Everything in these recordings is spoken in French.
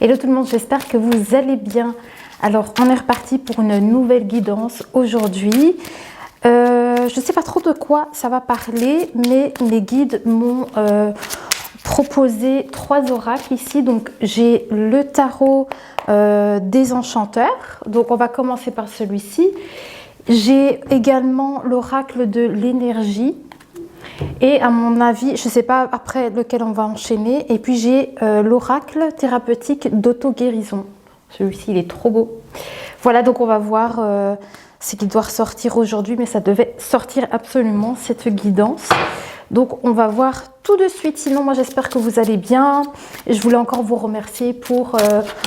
Hello tout le monde, j'espère que vous allez bien. Alors, on est reparti pour une nouvelle guidance aujourd'hui. Je ne sais pas trop de quoi ça va parler, mais mes guides m'ont proposé 3 oracles ici. Donc, j'ai le tarot des enchanteurs. Donc, on va commencer par celui-ci. J'ai également l'oracle de l'énergie. Et à mon avis, je ne sais pas après lequel on va enchaîner. Et puis j'ai l'oracle thérapeutique d'auto-guérison. Celui-ci, il est trop beau. Voilà, donc on va voir ce qui doit ressortir aujourd'hui. Mais ça devait sortir absolument, cette guidance. Donc on va voir tout de suite. Sinon, moi j'espère que vous allez bien. Et je voulais encore vous remercier pour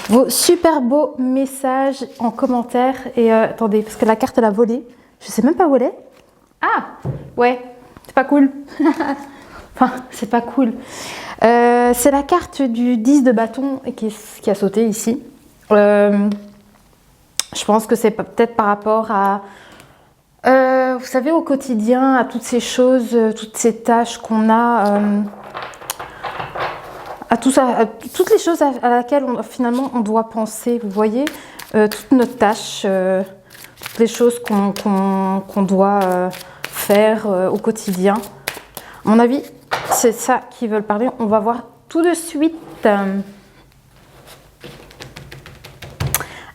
vos super beaux messages en commentaire. Et attendez, parce que la carte elle a volé. Je ne sais même pas où elle est. Ah, ouais. C'est pas cool. Enfin, c'est pas cool. C'est la carte du 10 de bâton qui a sauté ici. Je pense que c'est peut-être par rapport à, vous savez, au quotidien, à toutes ces choses, toutes ces tâches qu'on a, à toutes les choses à laquelle finalement on doit penser. Vous voyez, toutes nos tâches, toutes les choses qu'on doit faire au quotidien. À mon avis, c'est ça qu'ils veulent parler. On va voir tout de suite.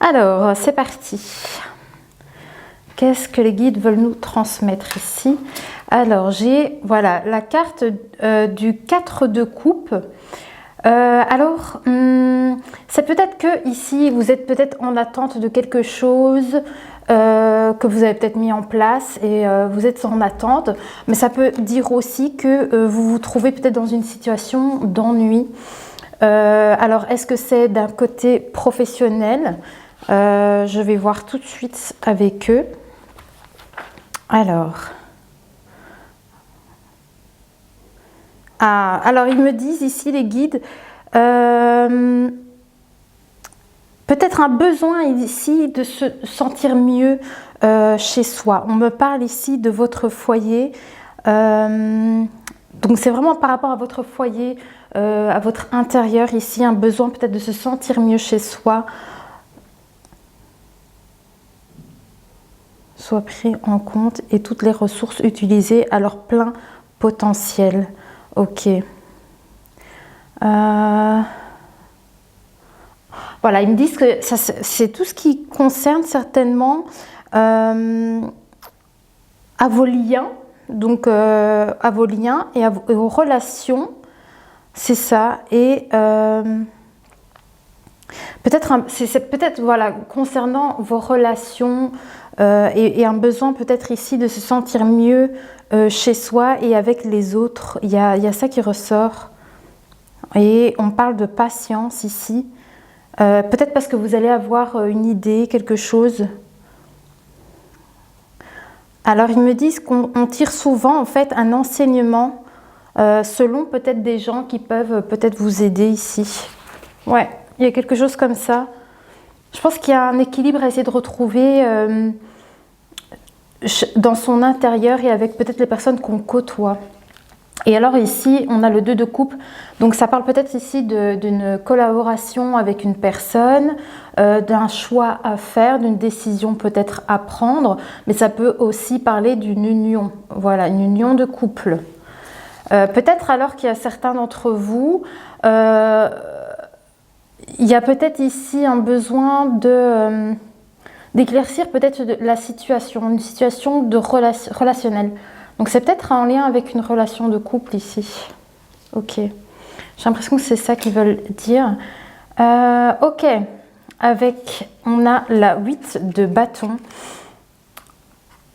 Alors, c'est parti. Qu'est-ce que les guides veulent nous transmettre ici? Alors, j'ai voilà, la carte du 4 de coupe. Alors, c'est peut-être que ici, vous êtes peut-être en attente de quelque chose que vous avez peut-être mis en place et vous êtes en attente. Mais ça peut dire aussi que vous vous trouvez peut-être dans une situation d'ennui. Alors, est-ce que c'est d'un côté professionnel? Je vais voir tout de suite avec eux. Alors ils me disent ici, les guides, peut-être un besoin ici de se sentir mieux chez soi. On me parle ici de votre foyer. Donc c'est vraiment par rapport à votre foyer, à votre intérieur ici, un besoin peut-être de se sentir mieux chez soi. Soit pris en compte et toutes les ressources utilisées à leur plein potentiel. Ok. Voilà, ils me disent que c'est tout ce qui concerne certainement à vos liens, donc à vos liens et aux relations, c'est ça. Et c'est peut-être voilà, concernant vos relations et un besoin peut-être ici de se sentir mieux chez soi et avec les autres. Il y a ça qui ressort. Et on parle de patience ici. Peut-être parce que vous allez avoir une idée, quelque chose. Alors ils me disent qu'on tire souvent en fait un enseignement selon peut-être des gens qui peuvent peut-être vous aider ici. Ouais, il y a quelque chose comme ça. Je pense qu'il y a un équilibre à essayer de retrouver dans son intérieur et avec peut-être les personnes qu'on côtoie. Et alors ici, on a le 2 de coupe. Donc ça parle peut-être ici d'une collaboration avec une personne, d'un choix à faire, d'une décision peut-être à prendre. Mais ça peut aussi parler d'une union. Voilà, une union de couple. Peut-être alors qu'il y a certains d'entre vous, il y a peut-être ici un besoin d'éclaircir peut-être la situation, une situation de relationnelle. Donc c'est peut-être en lien avec une relation de couple ici. Ok. J'ai l'impression que c'est ça qu'ils veulent dire. Ok. On a la 8 de bâton.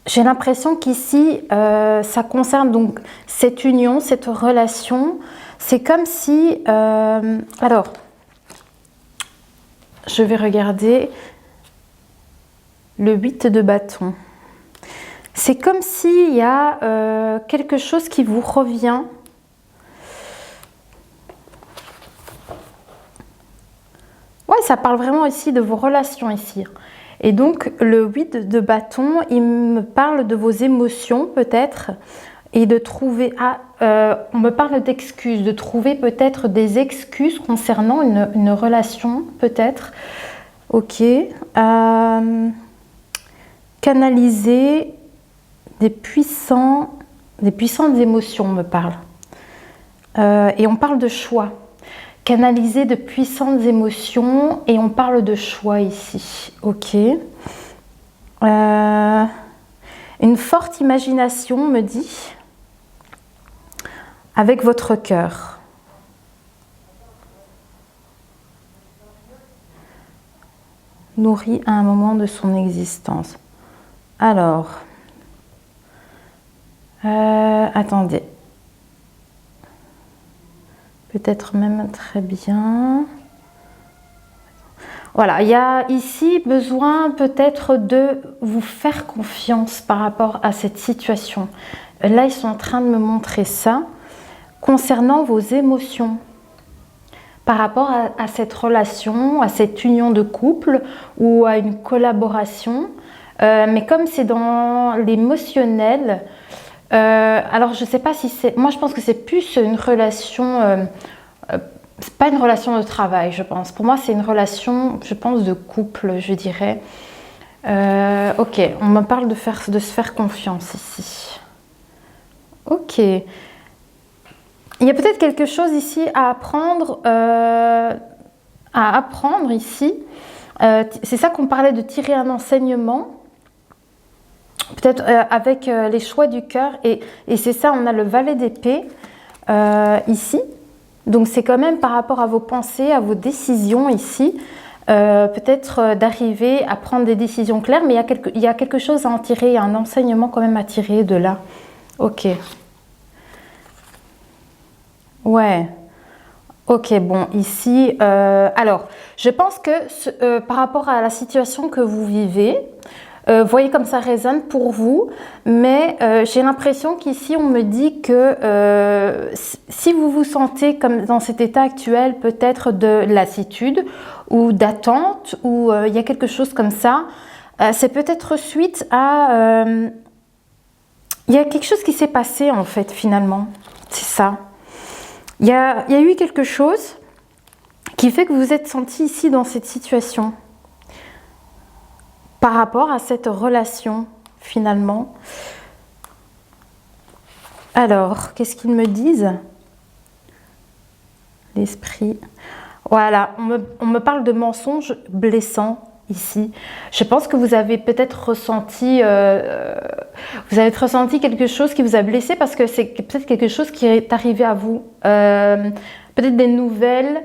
J'ai l'impression qu'ici, ça concerne donc cette union, cette relation. C'est comme si... alors, je vais regarder le 8 de bâton. C'est comme s'il y a quelque chose qui vous revient. Ouais, ça parle vraiment ici de vos relations ici. Et donc, le 8 de bâton, il me parle de vos émotions peut-être. et de trouver, on me parle d'excuses, de trouver peut-être des excuses concernant une relation, peut-être. Ok. Canaliser des puissantes émotions, on me parle. Et on parle de choix. Canaliser de puissantes émotions et on parle de choix ici. Ok. Une forte imagination me dit avec votre cœur. Nourri à un moment de son existence. Alors, attendez. Peut-être même très bien. Voilà, il y a ici besoin peut-être de vous faire confiance par rapport à cette situation. Là, ils sont en train de me montrer ça concernant vos émotions par rapport à cette relation, à cette union de couple ou à une collaboration. Mais comme c'est dans l'émotionnel, alors je ne sais pas si c'est... Moi, je pense que c'est plus une relation... c'est pas une relation de travail, je pense. Pour moi, c'est une relation, je pense, de couple, je dirais. Ok, on me parle de se faire confiance ici. Ok. Il y a peut-être quelque chose ici à apprendre ici. C'est ça qu'on parlait de tirer un enseignement. Peut-être avec les choix du cœur. Et c'est ça, on a le valet d'épée ici. Donc c'est quand même par rapport à vos pensées, à vos décisions ici, peut-être d'arriver à prendre des décisions claires, mais il y a quelque chose à en tirer, un enseignement quand même à tirer de là. Ok. Ouais. Ok, bon, ici, alors, je pense que par rapport à la situation que vous vivez, voyez comme ça résonne pour vous, mais j'ai l'impression qu'ici on me dit que si vous vous sentez comme dans cet état actuel, peut-être de lassitude ou d'attente, ou il y a quelque chose comme ça, c'est peut-être suite à... il y a quelque chose qui s'est passé en fait finalement, c'est ça. Il y a eu quelque chose qui fait que vous vous êtes senti ici dans cette situation. Par rapport à cette relation, finalement. Alors, qu'est-ce qu'ils me disent? L'esprit. Voilà, on me parle de mensonges blessants ici. Je pense que vous avez peut-être ressenti, quelque chose qui vous a blessé parce que c'est peut-être quelque chose qui est arrivé à vous. Peut-être des nouvelles.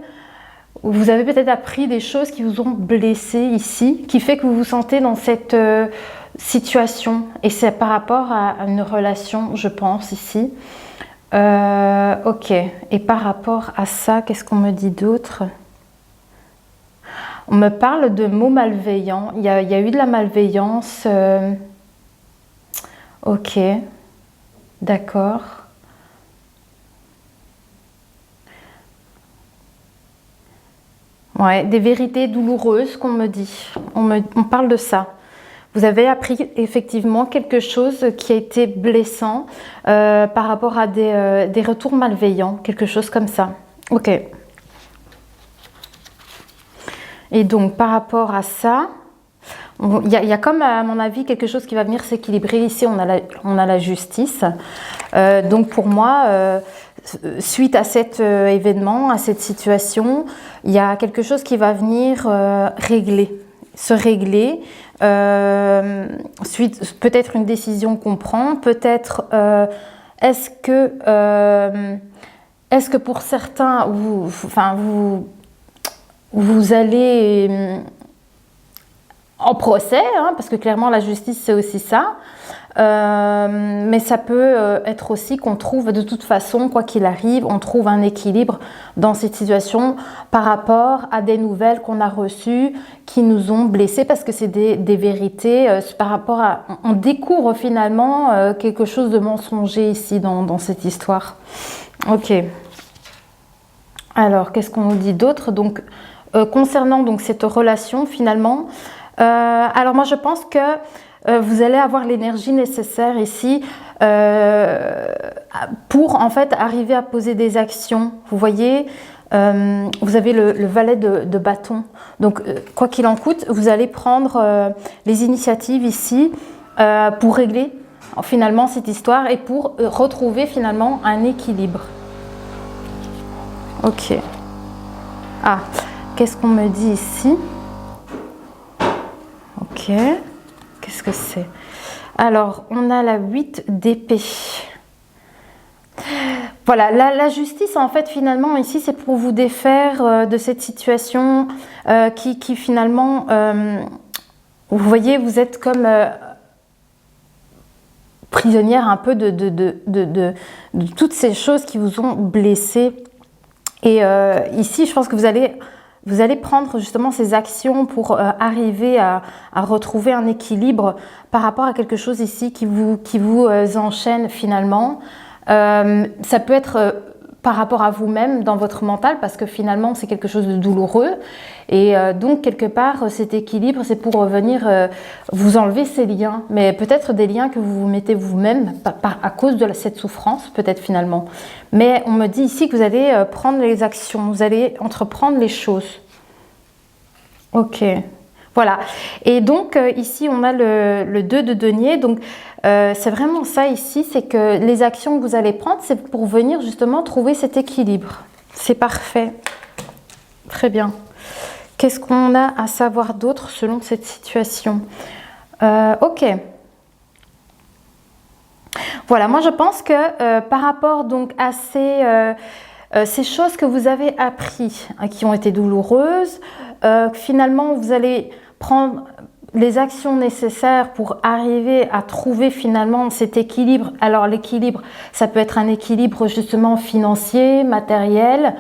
Vous avez peut-être appris des choses qui vous ont blessé ici, qui fait que vous vous sentez dans cette situation. Et c'est par rapport à une relation, je pense, ici. Ok. Et par rapport à ça, qu'est-ce qu'on me dit d'autre? On me parle de mots malveillants. Il y a eu de la malveillance. Ok. D'accord. Ouais, des vérités douloureuses qu'on me dit. On parle de ça. Vous avez appris effectivement quelque chose qui a été blessant par rapport à des retours malveillants, quelque chose comme ça. Ok. Et donc par rapport à ça, il y a comme à mon avis quelque chose qui va venir s'équilibrer. Ici on a la justice. Donc pour moi... suite à cet événement, à cette situation, il y a quelque chose qui va venir se régler. Suite, peut-être une décision qu'on prend, peut-être est-ce que pour certains, vous allez en procès, hein, parce que clairement la justice c'est aussi ça. Mais ça peut être aussi qu'on trouve de toute façon, quoi qu'il arrive, on trouve un équilibre dans cette situation par rapport à des nouvelles qu'on a reçues qui nous ont blessés parce que c'est des vérités par rapport à... On découvre finalement quelque chose de mensonger ici dans cette histoire. Ok. Alors, qu'est-ce qu'on nous dit d'autre? Donc, concernant donc, cette relation finalement, alors moi je pense que vous allez avoir l'énergie nécessaire ici pour en fait arriver à poser des actions. Vous voyez, vous avez le valet de bâton. Donc, quoi qu'il en coûte, vous allez prendre les initiatives ici pour régler finalement cette histoire et pour retrouver finalement un équilibre. Ok. Ah, qu'est-ce qu'on me dit ici? Ok. Qu'est-ce que c'est? Alors, on a la 8 d'épée. Voilà, la justice, en fait, finalement, ici, c'est pour vous défaire de cette situation qui finalement, vous voyez, vous êtes comme prisonnière un peu de toutes ces choses qui vous ont blessé. Et ici, je pense que vous allez prendre justement ces actions pour arriver à retrouver un équilibre par rapport à quelque chose ici qui vous enchaîne finalement. Ça peut être par rapport à vous-même dans votre mental parce que finalement c'est quelque chose de douloureux et donc quelque part cet équilibre c'est pour venir vous enlever ces liens, mais peut-être des liens que vous vous mettez vous-même à cause de cette souffrance peut-être finalement. Mais on me dit ici que vous allez prendre les actions, vous allez entreprendre les choses. Ok. Voilà, et donc ici on a le 2 de denier, donc c'est vraiment ça ici, c'est que les actions que vous allez prendre, c'est pour venir justement trouver cet équilibre. C'est parfait, très bien. Qu'est-ce qu'on a à savoir d'autre selon cette situation? Ok. Voilà, moi je pense que par rapport donc à ces choses que vous avez appris, hein, qui ont été douloureuses, finalement vous allez prendre les actions nécessaires pour arriver à trouver finalement cet équilibre. Alors l'équilibre, ça peut être un équilibre justement financier, matériel,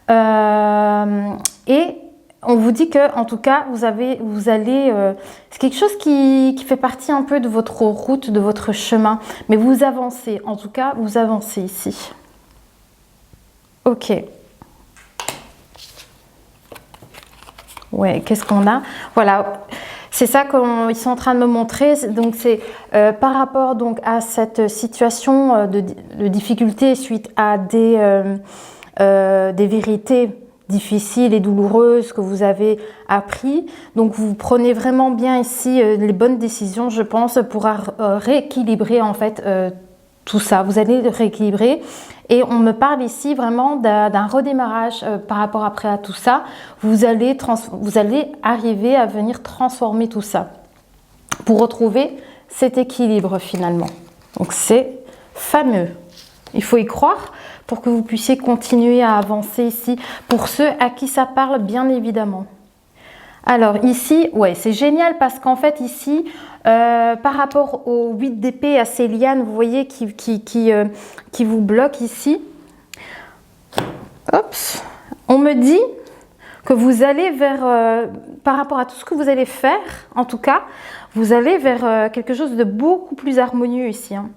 et on vous dit que en tout cas vous allez, c'est quelque chose qui fait partie un peu de votre route, de votre chemin, mais vous avancez, en tout cas vous avancez ici. Ok. Ouais, qu'est-ce qu'on a? Voilà, c'est ça qu'ils sont en train de me montrer. Donc c'est par rapport donc à cette situation de difficulté suite à des vérités difficiles et douloureuses que vous avez appris. Donc vous prenez vraiment bien ici les bonnes décisions, je pense, pour rééquilibrer en fait tout ça. Vous allez rééquilibrer. Et on me parle ici vraiment d'un redémarrage par rapport après à tout ça. Vous allez arriver à venir transformer tout ça pour retrouver cet équilibre finalement. Donc c'est fameux. Il faut y croire pour que vous puissiez continuer à avancer ici. Pour ceux à qui ça parle, bien évidemment. Alors ici, ouais, c'est génial parce qu'en fait ici, par rapport au 8 d'épée, à ces lianes, vous voyez, qui vous bloquent ici. Hop, on me dit que vous allez vers, par rapport à tout ce que vous allez faire, en tout cas, vous allez vers quelque chose de beaucoup plus harmonieux ici. Hein.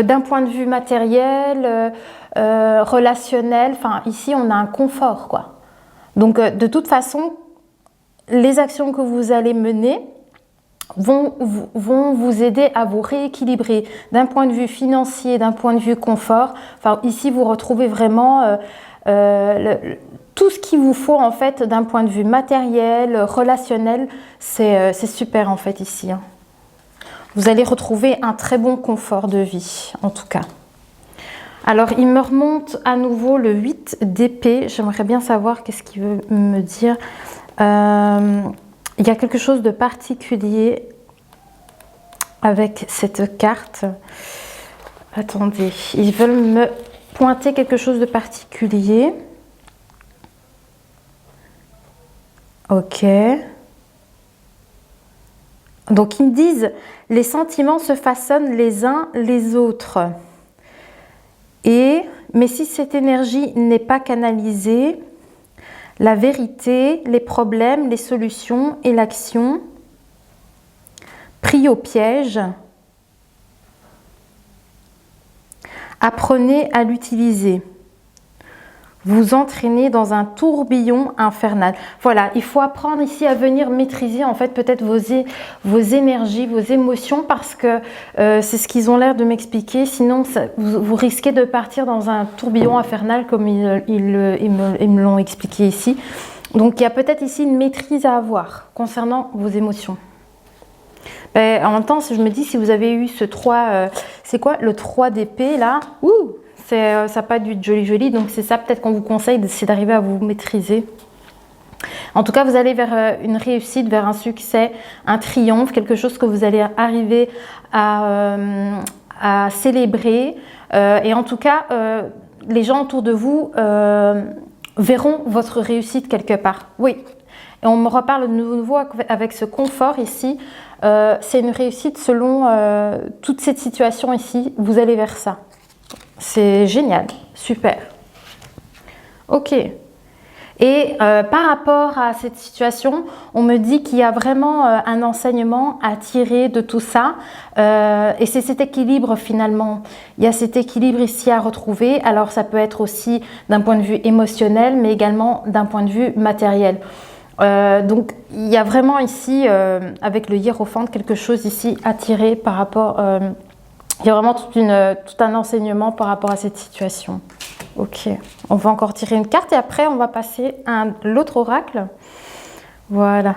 D'un point de vue matériel, relationnel, enfin ici on a un confort quoi. Donc de toute façon, les actions que vous allez mener vont vous aider à vous rééquilibrer d'un point de vue financier, d'un point de vue confort. Enfin, ici, vous retrouvez vraiment tout ce qu'il vous faut en fait d'un point de vue matériel, relationnel. C'est super en fait ici. Hein. Vous allez retrouver un très bon confort de vie, en tout cas. Alors, il me remonte à nouveau le 8 d'épée. J'aimerais bien savoir qu'est-ce qu'il veut me dire. Il y a quelque chose de particulier avec cette carte. Attendez, ils veulent me pointer quelque chose de particulier. Ok. Donc, ils me disent, les sentiments se façonnent les uns les autres. Mais si cette énergie n'est pas canalisée, la vérité, les problèmes, les solutions et l'action, pris au piège, apprenez à l'utiliser. vous entraîner dans un tourbillon infernal. Voilà, il faut apprendre ici à venir maîtriser en fait peut-être vos énergies, vos émotions, parce que c'est ce qu'ils ont l'air de m'expliquer. Sinon, vous risquez de partir dans un tourbillon infernal comme ils me l'ont expliqué ici. Donc, il y a peut-être ici une maîtrise à avoir concernant vos émotions. Ben, en même temps, je me dis, si vous avez eu ce 3, c'est quoi le 3 d'épée là? Ouh, ça n'a pas dû être joli, donc c'est ça peut-être qu'on vous conseille, c'est d'arriver à vous maîtriser. En tout cas, vous allez vers une réussite, vers un succès, un triomphe, quelque chose que vous allez arriver à célébrer. Et en tout cas, les gens autour de vous verront votre réussite quelque part. Oui. Et on me reparle de nouveau avec ce confort ici. C'est une réussite selon toute cette situation ici. Vous allez vers ça. C'est génial, super. Ok. Et par rapport à cette situation, on me dit qu'il y a vraiment un enseignement à tirer de tout ça. Et c'est cet équilibre finalement. Il y a cet équilibre ici à retrouver. Alors ça peut être aussi d'un point de vue émotionnel, mais également d'un point de vue matériel. Donc il y a vraiment ici, avec le hiérophante, quelque chose ici à tirer par rapport... il y a vraiment tout un enseignement par rapport à cette situation. Ok, on va encore tirer une carte et après on va passer à l'autre oracle. Voilà.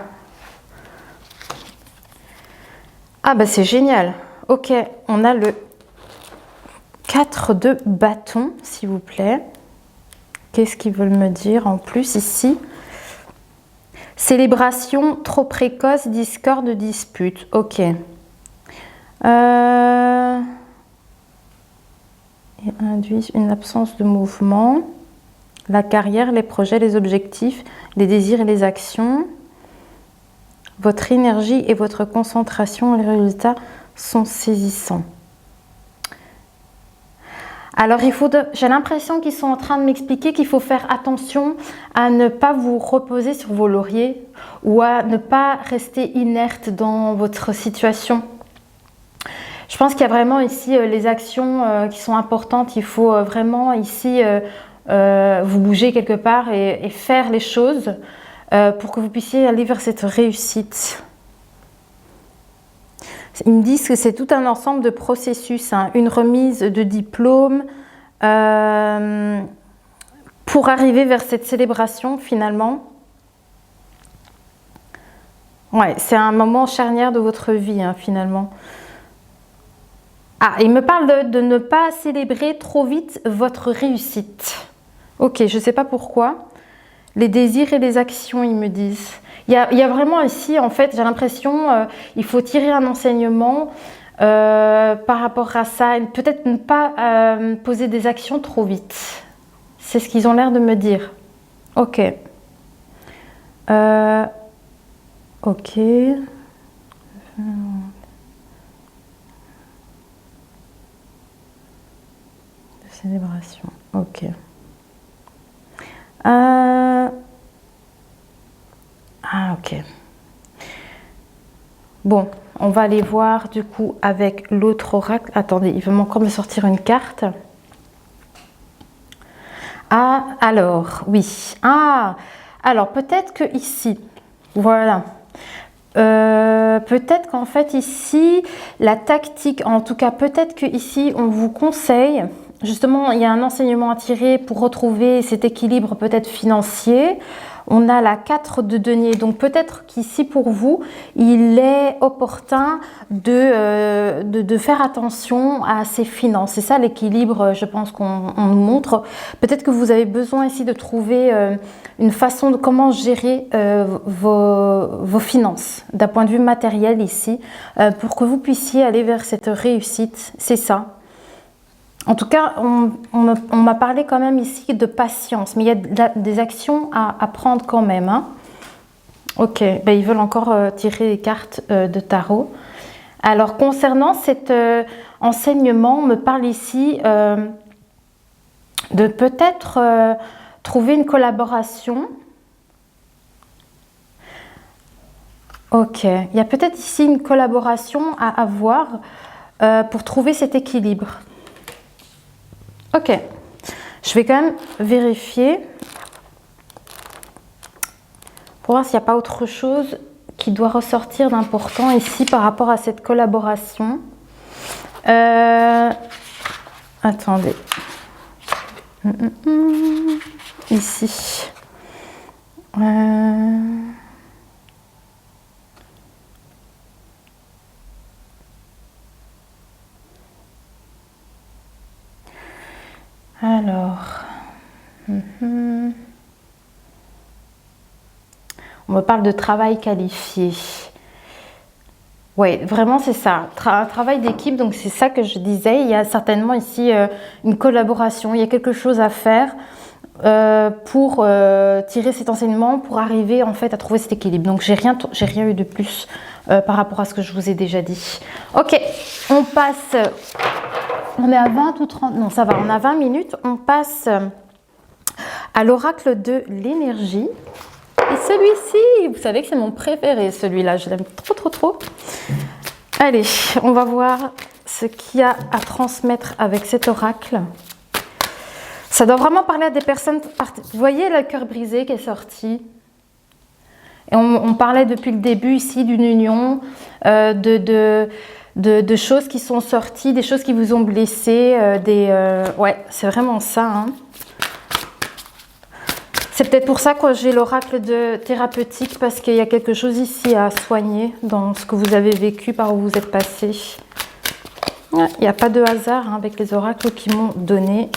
Ah bah c'est génial. Ok, on a le 4 de bâton, s'il vous plaît. Qu'est-ce qu'ils veulent me dire en plus ici? Célébration trop précoce, discorde, dispute. Ok. Et induisent une absence de mouvement. La carrière, les projets, les objectifs, les désirs et les actions. Votre énergie et votre concentration, les résultats sont saisissants. Alors, j'ai l'impression qu'ils sont en train de m'expliquer qu'il faut faire attention à ne pas vous reposer sur vos lauriers ou à ne pas rester inerte dans votre situation. Je pense qu'il y a vraiment ici les actions qui sont importantes. Il faut vraiment ici vous bouger quelque part et faire les choses pour que vous puissiez aller vers cette réussite. Ils me disent que c'est tout un ensemble de processus, hein, une remise de diplôme pour arriver vers cette célébration finalement. Ouais, c'est un moment charnière de votre vie hein, finalement. Ah, il me parle de ne pas célébrer trop vite votre réussite. Ok, je ne sais pas pourquoi. Les désirs et les actions, ils me disent. Il y a vraiment ici, en fait, j'ai l'impression il faut tirer un enseignement par rapport à ça. Peut-être ne pas poser des actions trop vite. C'est ce qu'ils ont l'air de me dire. Ok. Ok. Célébration, ok. Ah, ok. Bon, on va aller voir du coup avec l'autre oracle. Attendez, il veut encore me sortir une carte. Ah, alors, oui. Ah, alors peut-être que ici, voilà. Peut-être qu'en fait ici, la tactique, en tout cas peut-être que ici on vous conseille... Justement, il y a un enseignement à tirer pour retrouver cet équilibre peut-être financier. On a la 4 de denier. Donc peut-être qu'ici pour vous, il est opportun de faire attention à ses finances. C'est ça l'équilibre, je pense qu'on nous montre. Peut-être que vous avez besoin ici de trouver une façon de comment gérer vos finances d'un point de vue matériel ici pour que vous puissiez aller vers cette réussite. C'est ça. En tout cas, on m'a parlé quand même ici de patience, mais il y a des actions à prendre quand même. Hein. Ok, ben, ils veulent encore tirer les cartes de tarot. Alors, concernant cet enseignement, on me parle ici de peut-être trouver une collaboration. Ok, il y a peut-être ici une collaboration à avoir pour trouver cet équilibre. Ok, Je vais quand même vérifier pour voir s'il n'y a pas autre chose qui doit ressortir d'important ici par rapport à cette collaboration. Attendez. Ici. Alors. On me parle de travail qualifié. Oui, vraiment c'est ça. Un travail d'équipe, donc c'est ça que je disais. Il y a certainement ici une collaboration, il y a quelque chose à faire pour tirer cet enseignement, pour arriver en fait à trouver cet équilibre. Donc j'ai rien eu de plus par rapport à ce que je vous ai déjà dit. Ok, on passe. On est à 20 ou 30, non ça va, on a 20 minutes. On passe à l'oracle de l'énergie. Et celui-ci, vous savez que c'est mon préféré, celui-là, je l'aime trop. Allez, on va voir ce qu'il y a à transmettre avec cet oracle. Ça doit vraiment parler à des personnes. Vous voyez le cœur brisé qui est sorti. Et on parlait depuis le début ici d'une union, de choses qui sont sorties, des choses qui vous ont blessé. Ouais, c'est vraiment ça. Hein. C'est peut-être pour ça que j'ai l'oracle de thérapeutique, parce qu'il y a quelque chose ici à soigner dans ce que vous avez vécu, par où vous êtes passé. Il n'y a pas de hasard hein, avec les oracles qu'ils m'ont donné.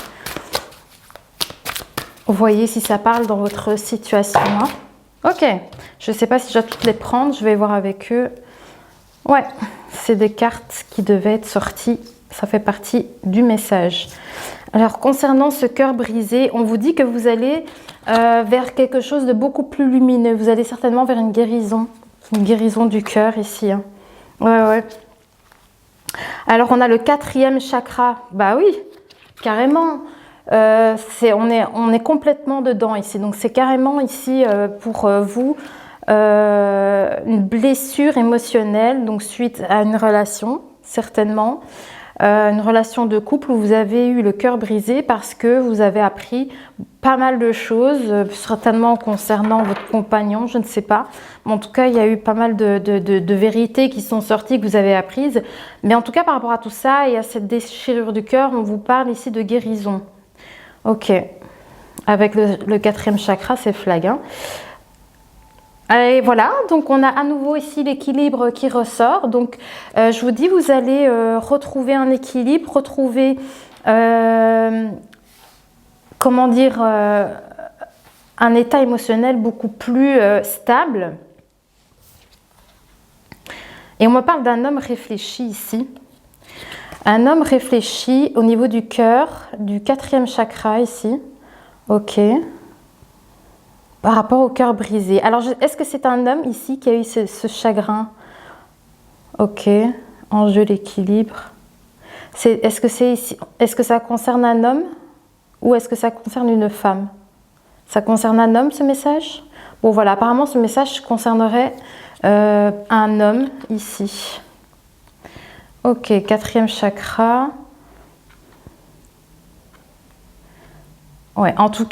Vous voyez si ça parle dans votre situation. Hein. Ok, je ne sais pas si je dois toutes les prendre, je vais voir avec eux. Ouais, c'est des cartes qui devaient être sorties. Ça fait partie du message. Alors, concernant ce cœur brisé, on vous dit que vous allez vers quelque chose de beaucoup plus lumineux. Vous allez certainement vers une guérison du cœur ici. Hein. Ouais. Alors, on a le 4e chakra. Bah oui, carrément. On est complètement dedans ici. Donc, c'est carrément ici pour vous une blessure émotionnelle, donc suite à une relation, certainement. Une relation de couple où vous avez eu le cœur brisé parce que vous avez appris pas mal de choses, certainement concernant votre compagnon, je ne sais pas. Mais en tout cas, il y a eu pas mal de vérités qui sont sorties, que vous avez apprises. Mais en tout cas, par rapport à tout ça et à cette déchirure du cœur, on vous parle ici de guérison. Ok. Avec le 4e chakra, c'est flag. Hein. Et voilà, donc on a à nouveau ici l'équilibre qui ressort. Donc je vous dis, vous allez retrouver un équilibre, retrouver, comment dire, un état émotionnel beaucoup plus stable. Et on me parle d'un homme réfléchi ici. Un homme réfléchi au niveau du cœur, du 4e chakra ici. Ok. Par rapport au cœur brisé. Alors, est-ce que c'est un homme ici qui a eu ce chagrin? Ok. Enjeu l'équilibre. Est-ce que ça concerne un homme ou est-ce que ça concerne une femme? Ça concerne un homme, ce message? Bon, voilà. Apparemment, ce message concernerait un homme ici. Ok. 4e chakra. Ouais. En tout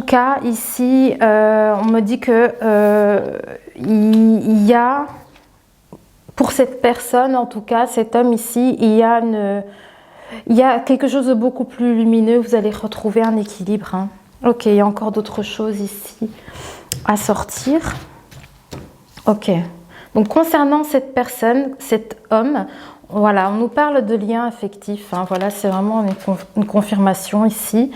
cas, ici, on me dit que il y a, pour cette personne, en tout cas, cet homme ici, il y a quelque chose de beaucoup plus lumineux. Vous allez retrouver un équilibre. Hein. Ok, il y a encore d'autres choses ici à sortir. Ok. Donc, concernant cette personne, cet homme, voilà, on nous parle de lien affectif. Hein, voilà, c'est vraiment une confirmation ici.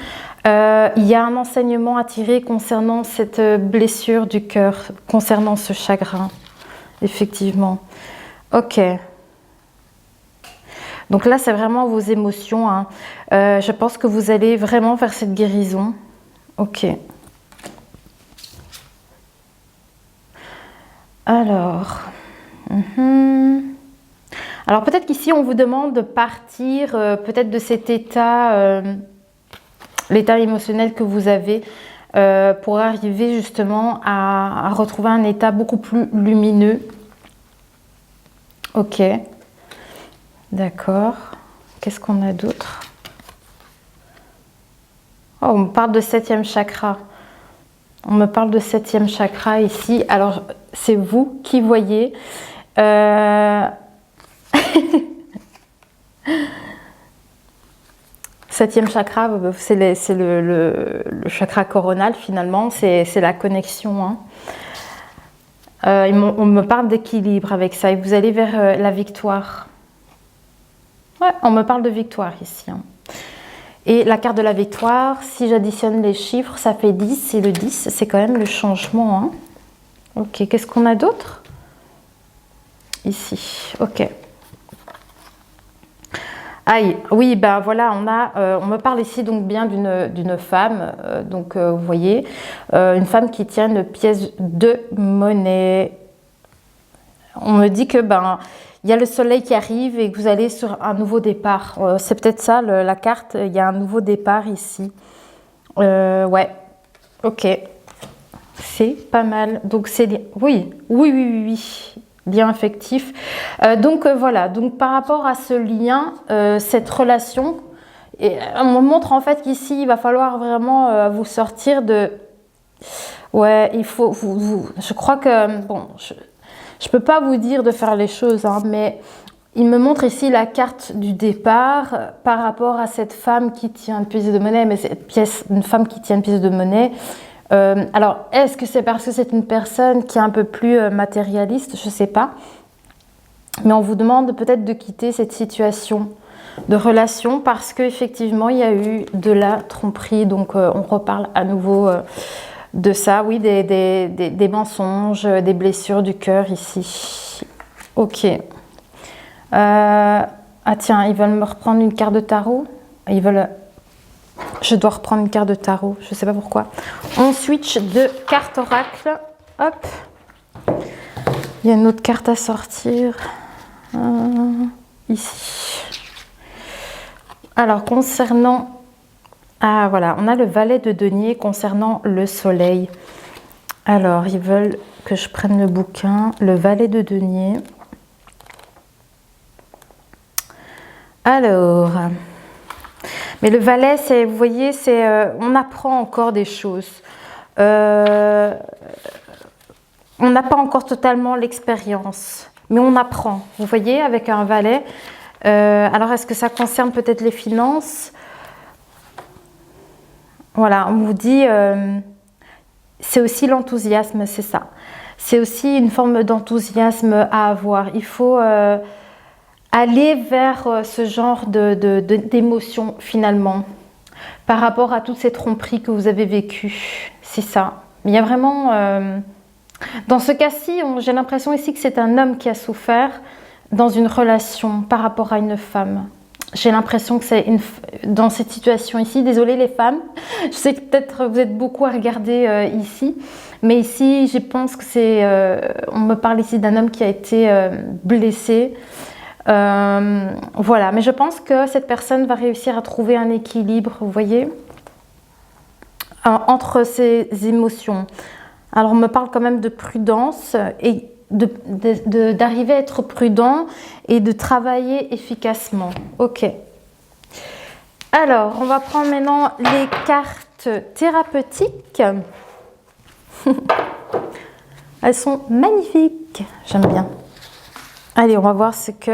Il y a un enseignement à tirer concernant cette blessure du cœur, concernant ce chagrin, effectivement. Ok. Donc là, c'est vraiment vos émotions. Hein. Je pense que vous allez vraiment vers cette guérison. Ok. Alors. Alors peut-être qu'ici, on vous demande de partir peut-être de cet état... l'état émotionnel que vous avez pour arriver justement à retrouver un état beaucoup plus lumineux. Ok, d'accord. Qu'est-ce qu'on a d'autre? Oh, on me parle de 7e chakra. On me parle de 7e chakra ici. Alors, c'est vous qui voyez. 7e chakra, c'est le chakra coronal finalement. C'est la connexion. Hein. On me parle d'équilibre avec ça. Et vous allez vers la victoire. Ouais, on me parle de victoire ici. Hein. Et la carte de la victoire, si j'additionne les chiffres, ça fait 10. Et le 10, c'est quand même le changement. Hein. Ok, qu'est-ce qu'on a d'autre? Ici, ok. Aïe, oui, ben voilà, on me parle ici donc bien d'une femme. Donc, vous voyez, une femme qui tient une pièce de monnaie. On me dit que il y a le soleil qui arrive et que vous allez sur un nouveau départ. C'est peut-être ça, la carte. Il y a un nouveau départ ici. Ouais, ok. C'est pas mal. Donc, c'est... Oui. Lien affectif. Donc, voilà. Donc, par rapport à ce lien, cette relation, on me montre en fait qu'ici, il va falloir vraiment vous sortir de... Ouais, il faut... Je crois que... Bon, je peux pas vous dire de faire les choses, hein, mais il me montre ici la carte du départ par rapport à cette femme qui tient une pièce de monnaie, mais une femme qui tient une pièce de monnaie. Alors, est-ce que c'est parce que c'est une personne qui est un peu plus matérialiste? Je sais pas. Mais on vous demande peut-être de quitter cette situation de relation parce qu'effectivement, il y a eu de la tromperie. Donc, on reparle à nouveau... de ça, oui, des mensonges, des blessures du cœur ici. Ok. Ah tiens, ils veulent me reprendre une carte de tarot. Ils veulent... Je dois reprendre une carte de tarot, je ne sais pas pourquoi. On switch de carte oracle. Hop. Il y a une autre carte à sortir. Ici. Alors, concernant... Ah voilà, on a le valet de denier concernant le soleil. Alors, ils veulent que je prenne le bouquin, le valet de denier. Alors, mais le valet, c'est, vous voyez, c'est, on apprend encore des choses. On n'a pas encore totalement l'expérience, mais on apprend. Vous voyez, avec un valet. Alors, est-ce que ça concerne peut-être les finances ? Voilà, on vous dit, c'est aussi l'enthousiasme, c'est ça. C'est aussi une forme d'enthousiasme à avoir. Il faut aller vers ce genre d'émotion finalement, par rapport à toutes ces tromperies que vous avez vécues. C'est ça. Il y a vraiment... dans ce cas-ci, j'ai l'impression ici que c'est un homme qui a souffert dans une relation par rapport à une femme. J'ai l'impression que c'est dans cette situation ici, désolée les femmes, je sais que peut-être vous êtes beaucoup à regarder ici, mais ici je pense que c'est, on me parle ici d'un homme qui a été blessé, voilà, mais je pense que cette personne va réussir à trouver un équilibre, vous voyez, entre ses émotions. Alors on me parle quand même de prudence et d'arriver à être prudent et de travailler efficacement. Ok. Alors, on va prendre maintenant les cartes thérapeutiques. Elles sont magnifiques. J'aime bien. Allez, on va voir ce que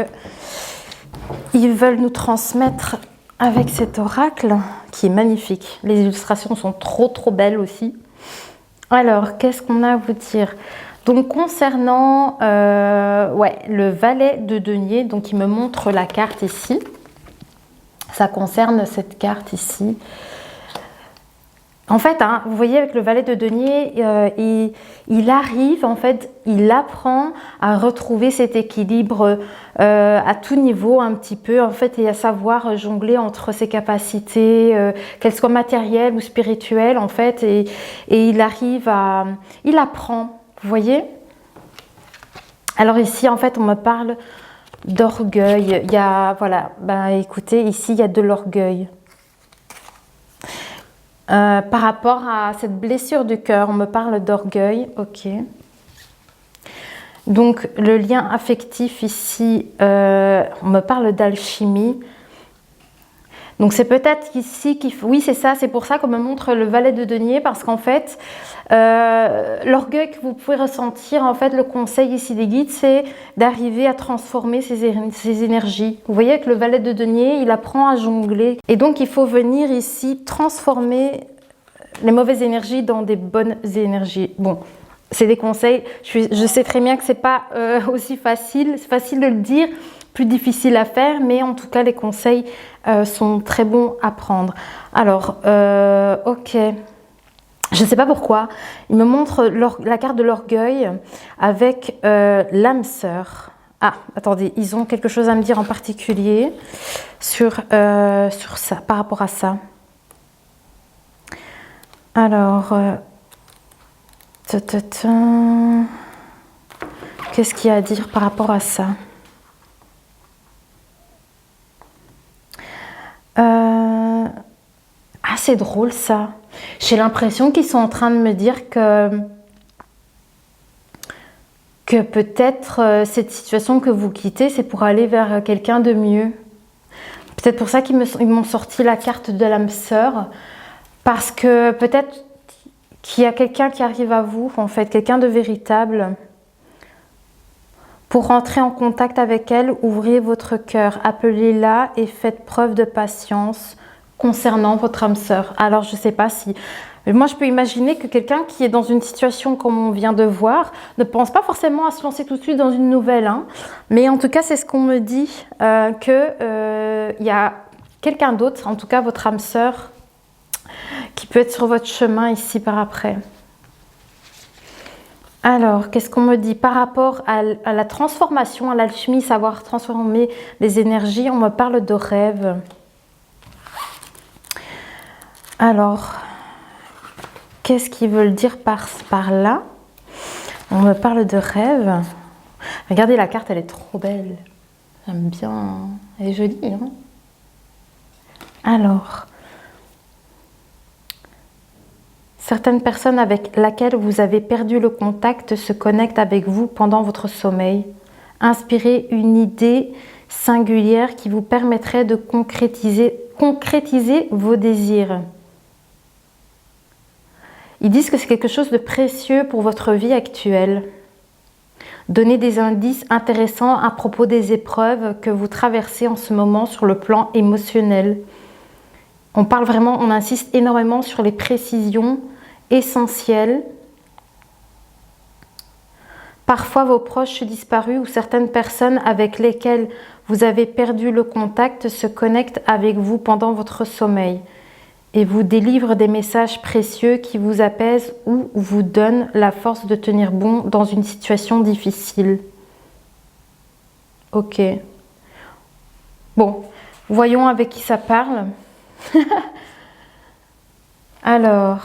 ils veulent nous transmettre avec cet oracle qui est magnifique. Les illustrations sont trop belles aussi. Alors, qu'est-ce qu'on a à vous dire ? Donc concernant le valet de denier, donc il me montre la carte ici. Ça concerne cette carte ici. En fait, hein, vous voyez avec le valet de denier, il arrive, en fait, il apprend à retrouver cet équilibre à tout niveau un petit peu, en fait, et à savoir jongler entre ses capacités, qu'elles soient matérielles ou spirituelles, en fait, et il arrive à... Il apprend. Vous voyez? Alors ici, en fait, on me parle d'orgueil. Il y a, voilà, écoutez, ici, il y a de l'orgueil. Par rapport à cette blessure du cœur, on me parle d'orgueil. Ok. Donc, le lien affectif ici, on me parle d'alchimie. Donc c'est peut-être ici qu'il faut... Oui, c'est ça, c'est pour ça qu'on me montre le valet de denier, parce qu'en fait, l'orgueil que vous pouvez ressentir, en fait, le conseil ici des guides, c'est d'arriver à transformer ces énergies. Vous voyez, avec le valet de denier, il apprend à jongler. Et donc, il faut venir ici transformer les mauvaises énergies dans des bonnes énergies. Bon, c'est des conseils. Je sais très bien que c'est pas aussi facile. C'est facile de le dire, plus difficile à faire, mais en tout cas, les conseils sont très bons à prendre. Alors, ok. Je ne sais pas pourquoi. Il me montre la carte de l'orgueil avec l'âme sœur. Ah, attendez, ils ont quelque chose à me dire en particulier sur ça, par rapport à ça. Alors, qu'est-ce qu'il y a à dire par rapport à ça? Ah, c'est drôle ça. J'ai l'impression qu'ils sont en train de me dire que peut-être cette situation que vous quittez, c'est pour aller vers quelqu'un de mieux. Peut-être pour ça qu'ils m'ont sorti la carte de l'âme sœur. Parce que peut-être qu'il y a quelqu'un qui arrive à vous, en fait, quelqu'un de véritable. Pour rentrer en contact avec elle, ouvrez votre cœur, appelez-la et faites preuve de patience concernant votre âme sœur. Alors, je ne sais pas si... Moi, je peux imaginer que quelqu'un qui est dans une situation comme on vient de voir ne pense pas forcément à se lancer tout de suite dans une nouvelle. Hein. Mais en tout cas, c'est ce qu'on me dit, qu'il y a quelqu'un d'autre, en tout cas votre âme sœur, qui peut être sur votre chemin ici par après. Alors, qu'est-ce qu'on me dit par rapport à la transformation, à l'alchimie, savoir transformer les énergies? On me parle de rêve. Alors, qu'est-ce qu'ils veulent dire par là? On me parle de rêve. Regardez, la carte, elle est trop belle. J'aime bien. Elle est jolie, hein? Alors, certaines personnes avec lesquelles vous avez perdu le contact se connectent avec vous pendant votre sommeil. Inspirez une idée singulière qui vous permettrait de concrétiser vos désirs. Ils disent que c'est quelque chose de précieux pour votre vie actuelle. Donnez des indices intéressants à propos des épreuves que vous traversez en ce moment sur le plan émotionnel. On parle vraiment, on insiste énormément sur les précisions essentielles. Parfois, vos proches disparus ou certaines personnes avec lesquelles vous avez perdu le contact se connectent avec vous pendant votre sommeil et vous délivrent des messages précieux qui vous apaisent ou vous donnent la force de tenir bon dans une situation difficile. Ok. Bon, voyons avec qui ça parle. Alors,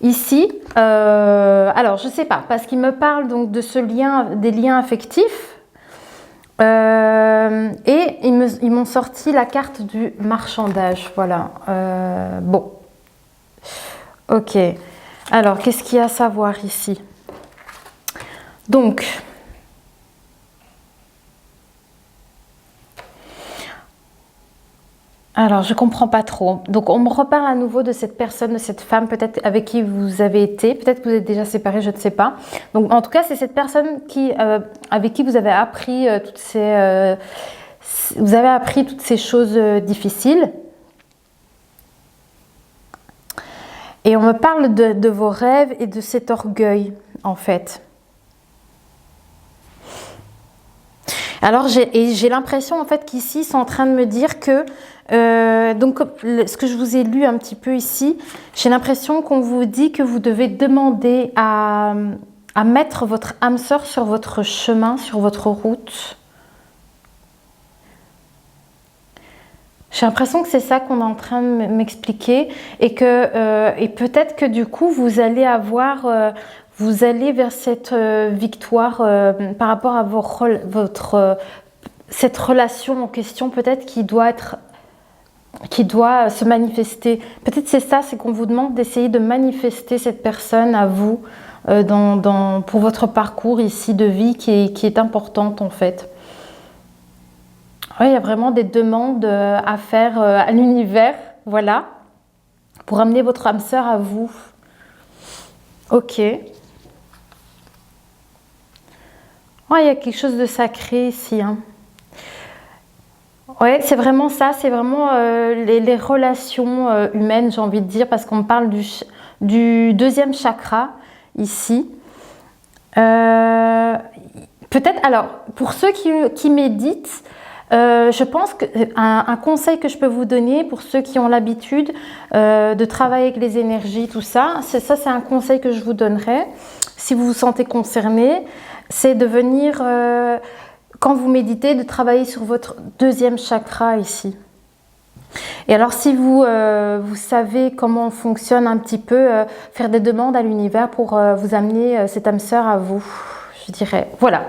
ici, alors je sais pas, parce qu'il me parle donc de ce lien, des liens affectifs, et ils m'ont sorti la carte du marchandage, voilà. Bon, ok. Alors, qu'est-ce qu'il y a à savoir ici? Donc, alors, je comprends pas trop. Donc, on me reparle à nouveau de cette personne, de cette femme, peut-être avec qui vous avez été. Peut-être que vous êtes déjà séparés, je ne sais pas. Donc, en tout cas, c'est cette personne avec qui vous avez appris toutes ces choses difficiles. Et on me parle de vos rêves et de cet orgueil, en fait. Alors, j'ai l'impression, en fait, qu'ici, ils sont en train de me dire que donc, ce que je vous ai lu un petit peu ici, j'ai l'impression qu'on vous dit que vous devez demander à mettre votre âme sœur sur votre chemin, sur votre route. J'ai l'impression que c'est ça qu'on est en train de m'expliquer et peut-être que du coup, vous allez vers cette victoire par rapport à cette relation en question, peut-être qui doit se manifester. Peut-être c'est ça, c'est qu'on vous demande d'essayer de manifester cette personne à vous pour votre parcours ici de vie qui est importante en fait. Oui, il y a vraiment des demandes à faire à l'univers, voilà, pour amener votre âme sœur à vous. Ok. Ouais, il y a quelque chose de sacré ici, hein. Ouais, c'est vraiment ça, c'est vraiment les relations humaines, j'ai envie de dire, parce qu'on me parle du deuxième chakra ici. Peut-être, alors, pour ceux qui méditent, je pense qu'un conseil que je peux vous donner pour ceux qui ont l'habitude de travailler avec les énergies, tout ça, c'est un conseil que je vous donnerais, si vous vous sentez concerné, c'est de venir, quand vous méditez, de travailler sur votre deuxième chakra ici. Et alors, si vous savez comment fonctionne un petit peu, faire des demandes à l'univers pour vous amener cette âme sœur à vous, je dirais. Voilà.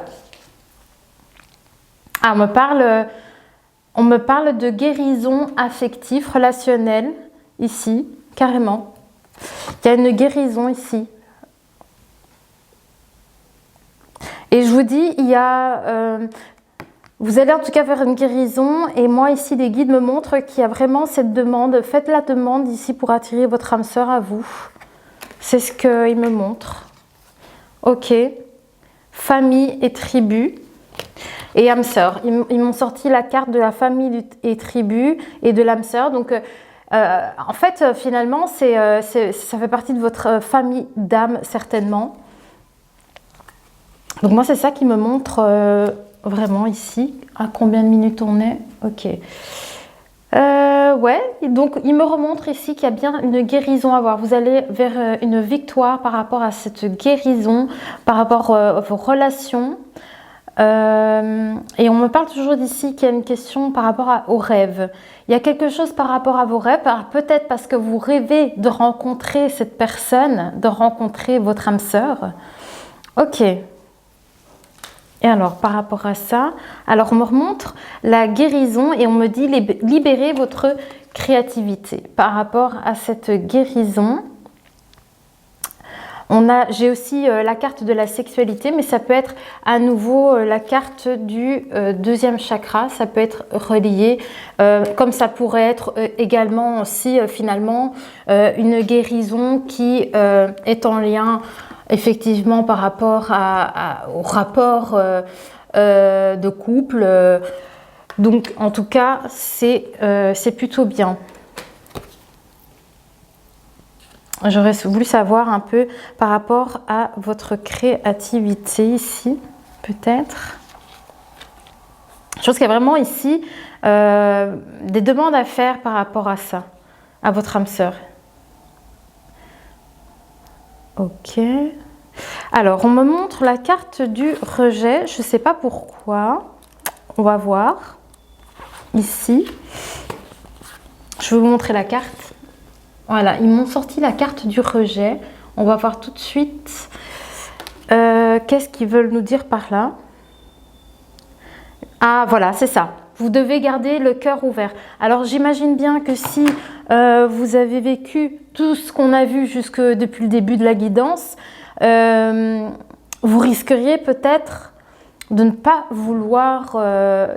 Ah, on me parle de guérison affective, relationnelle, ici, carrément. Il y a une guérison ici. Et je vous dis, vous allez en tout cas faire une guérison. Et moi, ici, les guides me montrent qu'il y a vraiment cette demande. Faites la demande ici pour attirer votre âme sœur à vous. C'est ce qu'ils me montrent. Ok. Famille et tribu. Et âme sœur. Ils m'ont sorti la carte de la famille et tribu et de l'âme sœur. Donc, en fait, finalement, ça fait partie de votre famille d'âme, certainement. Donc, moi, c'est ça qui me montre vraiment ici. À combien de minutes on est? Ok. Ouais, donc il me remontre ici qu'il y a bien une guérison à avoir. Vous allez vers une victoire par rapport à cette guérison, par rapport à vos relations. Et on me parle toujours d'ici qu'il y a une question par rapport aux rêves. Il y a quelque chose par rapport à vos rêves, peut-être parce que vous rêvez de rencontrer cette personne, de rencontrer votre âme sœur. Ok. Et alors, par rapport à ça, alors on me remontre la guérison et on me dit libérer votre créativité. Par rapport à cette guérison, j'ai aussi la carte de la sexualité, mais ça peut être à nouveau la carte du deuxième chakra. Ça peut être relié, comme ça pourrait être également aussi finalement une guérison qui est en lien effectivement par rapport au rapport de couple. Donc en tout cas, c'est plutôt bien. J'aurais voulu savoir un peu par rapport à votre créativité ici, peut-être. Je pense qu'il y a vraiment ici des demandes à faire par rapport à ça, à votre âme sœur. Ok. Alors, on me montre la carte du rejet. Je ne sais pas pourquoi. On va voir. Ici. Je vais vous montrer la carte. Voilà, ils m'ont sorti la carte du rejet. On va voir tout de suite qu'est-ce qu'ils veulent nous dire par là. Ah, voilà, c'est ça. Vous devez garder le cœur ouvert. Alors, j'imagine bien que si vous avez vécu tout ce qu'on a vu jusque depuis le début de la guidance, vous risqueriez peut-être de ne pas vouloir,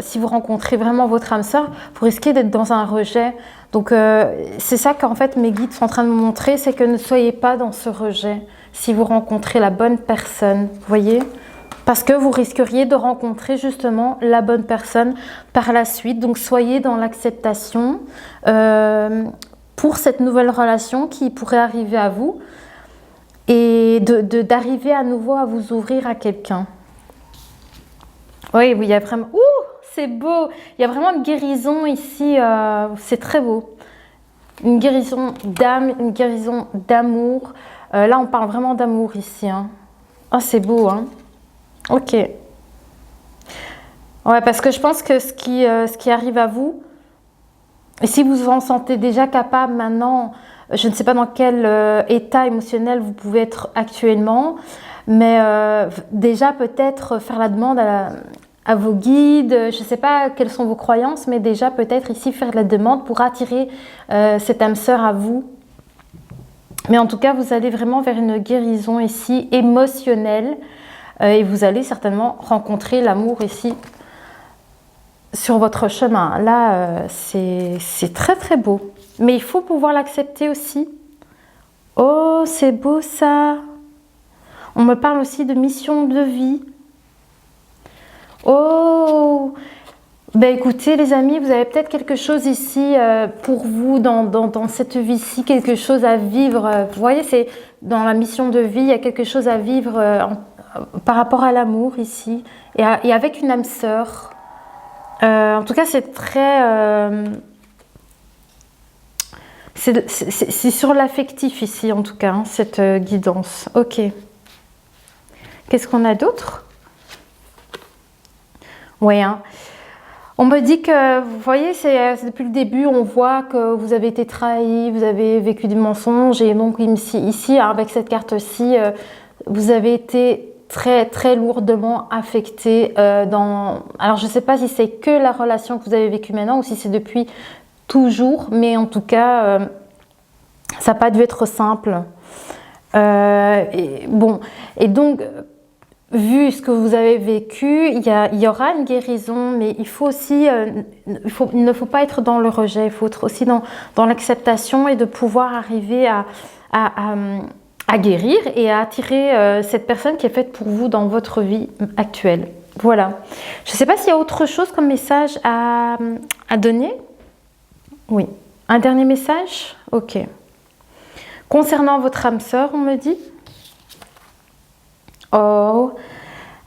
si vous rencontrez vraiment votre âme sœur, vous risquez d'être dans un rejet. Donc, c'est ça qu'en fait mes guides sont en train de me montrer, c'est que ne soyez pas dans ce rejet si vous rencontrez la bonne personne, vous voyez ? Parce que vous risqueriez de rencontrer justement la bonne personne par la suite. Donc, soyez dans l'acceptation pour cette nouvelle relation qui pourrait arriver à vous et d'arriver à nouveau à vous ouvrir à quelqu'un. Oui, il y a vraiment... Ouh, c'est beau! Il y a vraiment une guérison ici, c'est très beau. Une guérison d'âme, une guérison d'amour. Là, on parle vraiment d'amour ici. Hein. Oh, c'est beau, hein? Ok. Ouais, parce que je pense que ce qui arrive à vous, et si vous vous en sentez déjà capable maintenant, je ne sais pas dans quel état émotionnel vous pouvez être actuellement, mais déjà peut-être faire la demande à vos guides, je ne sais pas quelles sont vos croyances, mais déjà peut-être ici faire la demande pour attirer cette âme sœur à vous. Mais en tout cas, vous allez vraiment vers une guérison ici émotionnelle et vous allez certainement rencontrer l'amour ici sur votre chemin. Là, c'est très très beau. Mais il faut pouvoir l'accepter aussi. Oh, c'est beau ça. On me parle aussi de mission de vie. Oh, ben écoutez les amis, vous avez peut-être quelque chose ici pour vous dans cette vie-ci, quelque chose à vivre. Vous voyez, c'est dans la mission de vie, il y a quelque chose à vivre par rapport à l'amour ici. Et avec une âme sœur. En tout cas, c'est très... c'est sur l'affectif ici, en tout cas, hein, cette guidance. Ok. Qu'est-ce qu'on a d'autre? Oui, hein. On me dit que, vous voyez, c'est depuis le début, on voit que vous avez été trahi, vous avez vécu des mensonges. Et donc ici avec cette carte-ci, vous avez été très très lourdement affecté dans... Alors, je ne sais pas si c'est que la relation que vous avez vécue maintenant ou si c'est depuis toujours. Mais en tout cas, ça n'a pas dû être simple. Et donc... Vu ce que vous avez vécu, il y aura une guérison, mais il faut aussi, il ne faut pas être dans le rejet, il faut être aussi dans l'acceptation et de pouvoir arriver à guérir et à attirer cette personne qui est faite pour vous dans votre vie actuelle. Voilà. Je ne sais pas s'il y a autre chose comme message à donner. Oui. Un dernier message? Ok. Concernant votre âme sœur, on me dit. Oh,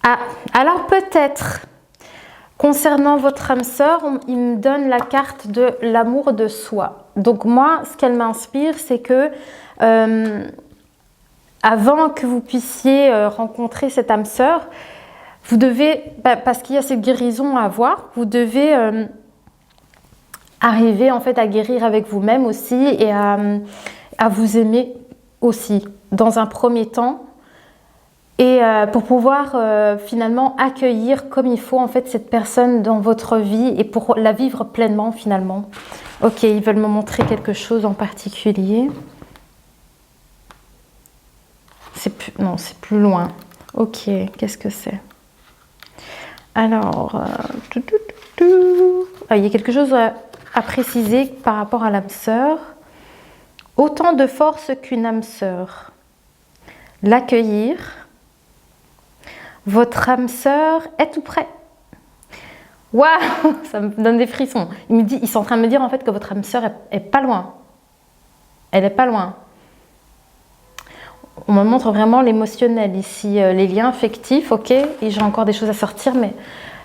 ah, alors peut-être, concernant votre âme sœur, il me donne la carte de l'amour de soi. Donc moi, ce qu'elle m'inspire, c'est que avant que vous puissiez rencontrer cette âme sœur, vous devez, parce qu'il y a cette guérison à avoir, vous devez arriver en fait à guérir avec vous-même aussi et à vous aimer aussi, dans un premier temps. Et pour pouvoir finalement accueillir comme il faut en fait cette personne dans votre vie et pour la vivre pleinement finalement. Ok, ils veulent me montrer quelque chose en particulier. Non, c'est plus loin. Ok, qu'est-ce que c'est? Alors, il y a quelque chose à préciser par rapport à l'âme sœur. Autant de force qu'une âme sœur. L'accueillir. Votre âme sœur est tout près. Waouh, ça me donne des frissons. Ils sont en train de me dire en fait que votre âme sœur est pas loin. Elle est pas loin. On me montre vraiment l'émotionnel ici, les liens affectifs, ok. Et j'ai encore des choses à sortir, mais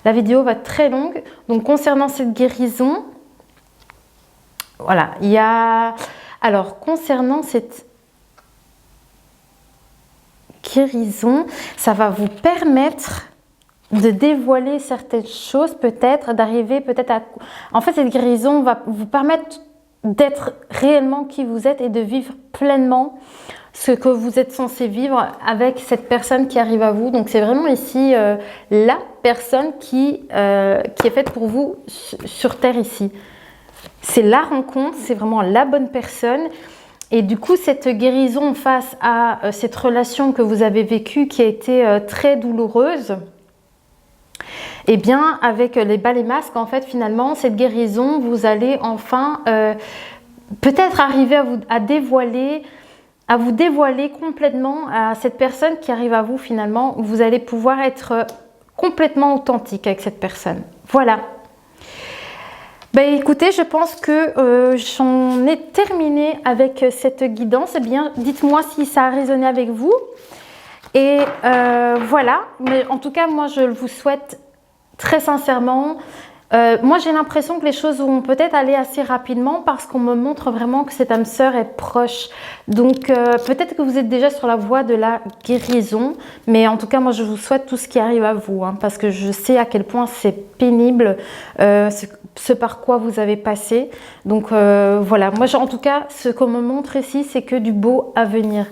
la vidéo va être très longue. Donc concernant cette guérison, voilà, il y a... Alors concernant cette guérison, ça va vous permettre de dévoiler certaines choses, peut-être, d'arriver peut-être à... En fait, cette guérison va vous permettre d'être réellement qui vous êtes et de vivre pleinement ce que vous êtes censé vivre avec cette personne qui arrive à vous. Donc, c'est vraiment ici la personne qui est faite pour vous sur Terre ici. C'est la rencontre, c'est vraiment la bonne personne. Et du coup, cette guérison face à cette relation que vous avez vécue qui a été très douloureuse, eh bien, avec les bas les masques, en fait, finalement, cette guérison, vous allez enfin peut-être arriver à vous dévoiler complètement à cette personne qui arrive à vous, finalement. Vous allez pouvoir être complètement authentique avec cette personne. Voilà. Ben, écoutez, je pense que j'en ai terminé avec cette guidance. Eh bien, dites-moi si ça a résonné avec vous. Et voilà. Mais en tout cas, moi, je vous souhaite très sincèrement. Moi, j'ai l'impression que les choses vont peut-être aller assez rapidement parce qu'on me montre vraiment que cette âme sœur est proche. Donc, peut-être que vous êtes déjà sur la voie de la guérison. Mais en tout cas, moi, je vous souhaite tout ce qui arrive à vous. Hein, parce que je sais à quel point c'est pénible ce par quoi vous avez passé. Donc, voilà. Moi, en tout cas, ce qu'on me montre ici, c'est que du beau à venir.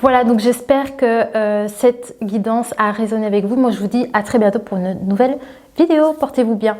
Voilà, donc j'espère que cette guidance a résonné avec vous. Moi, je vous dis à très bientôt pour une nouvelle vidéo. Portez-vous bien.